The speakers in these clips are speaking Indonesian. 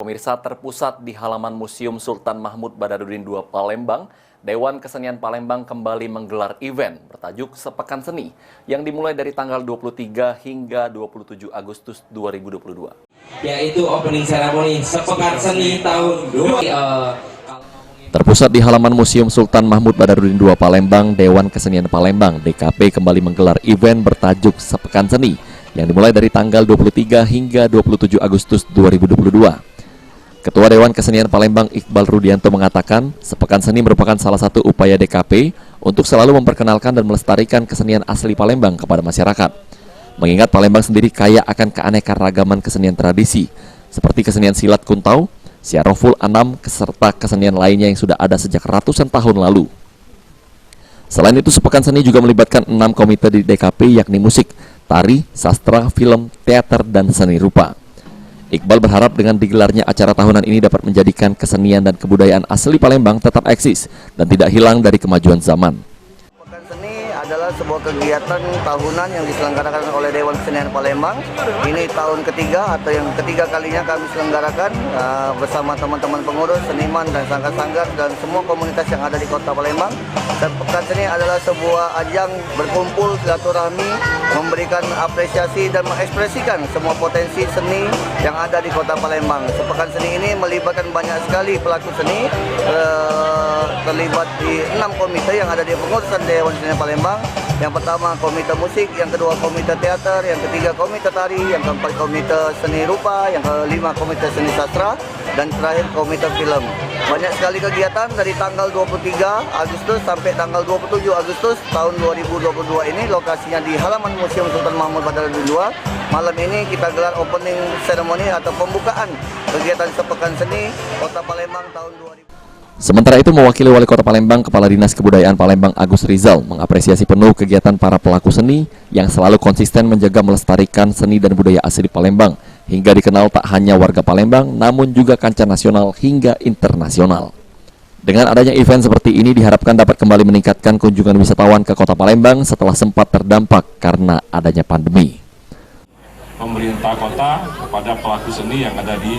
Pemirsa, terpusat di halaman Museum Sultan Mahmud Badarudin II Palembang, Dewan Kesenian Palembang kembali menggelar event bertajuk Sepekan Seni yang dimulai dari tanggal 23 hingga 27 Agustus 2022. Yaitu opening ceremony Sepekan Seni tahun 2022. Terpusat di halaman Museum Sultan Mahmud Badarudin II Palembang, Dewan Kesenian Palembang (DKP) kembali menggelar event bertajuk Sepekan Seni yang dimulai dari tanggal 23 hingga 27 Agustus 2022. Ketua Dewan Kesenian Palembang Iqbal Rudianto mengatakan, Sepekan Seni merupakan salah satu upaya DKP untuk selalu memperkenalkan dan melestarikan kesenian asli Palembang kepada masyarakat. Mengingat Palembang sendiri kaya akan keanekaragaman kesenian tradisi, seperti kesenian silat kuntau, siaroful anam, serta kesenian lainnya yang sudah ada sejak ratusan tahun lalu. Selain itu, Sepekan Seni juga melibatkan 6 komite di DKP, yakni musik, tari, sastra, film, teater, dan seni rupa. Iqbal berharap dengan digelarnya acara tahunan ini dapat menjadikan kesenian dan kebudayaan asli Palembang tetap eksis dan tidak hilang dari kemajuan zaman. Sepekan Seni adalah sebuah kegiatan tahunan yang diselenggarakan oleh Dewan Kesenian Palembang. Ini tahun ketiga atau yang ketiga kalinya kami selenggarakan bersama teman-teman pengurus, seniman, dan sanggar-sanggar dan semua komunitas yang ada di Kota Palembang. Sepekan Seni adalah sebuah ajang berkumpul, silaturahmi, memberikan apresiasi dan mengekspresikan semua potensi seni yang ada di Kota Palembang. Sepekan Seni ini melibatkan banyak sekali pelaku seni, terlibat di 6 komite yang ada di pengurusan Dewan Kesenian Palembang. Yang pertama komite musik, yang kedua komite teater, yang ketiga komite tari, yang keempat komite seni rupa, yang kelima komite seni sastra, dan terakhir komite film. Banyak sekali kegiatan dari tanggal 23 Agustus sampai tanggal 27 Agustus tahun 2022 ini, lokasinya di halaman Museum Sultan Mahmud Badarudin II. Malam ini kita gelar opening ceremony atau pembukaan kegiatan Sepekan Seni Kota Palembang tahun 2000. Sementara itu, mewakili Wali Kota Palembang, Kepala Dinas Kebudayaan Palembang Agus Rizal mengapresiasi penuh kegiatan para pelaku seni yang selalu konsisten menjaga melestarikan seni dan budaya asli Palembang hingga dikenal tak hanya warga Palembang namun juga kancah nasional hingga internasional. Dengan adanya event seperti ini diharapkan dapat kembali meningkatkan kunjungan wisatawan ke Kota Palembang setelah sempat terdampak karena adanya pandemi. Pemerintah kota kepada pelaku seni yang ada di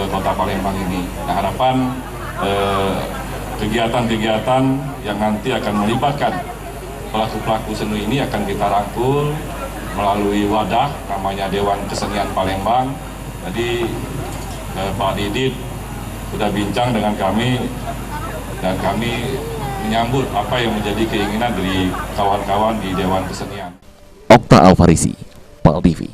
Kota Palembang ini. Nah, harapan kegiatan-kegiatan yang nanti akan melibatkan pelaku-pelaku seni ini akan kita rangkul melalui wadah namanya Dewan Kesenian Palembang. Jadi Pak Didit sudah bincang dengan kami dan kami menyambut apa yang menjadi keinginan dari kawan-kawan di Dewan Kesenian. Okta Alfarisi, PAL TV.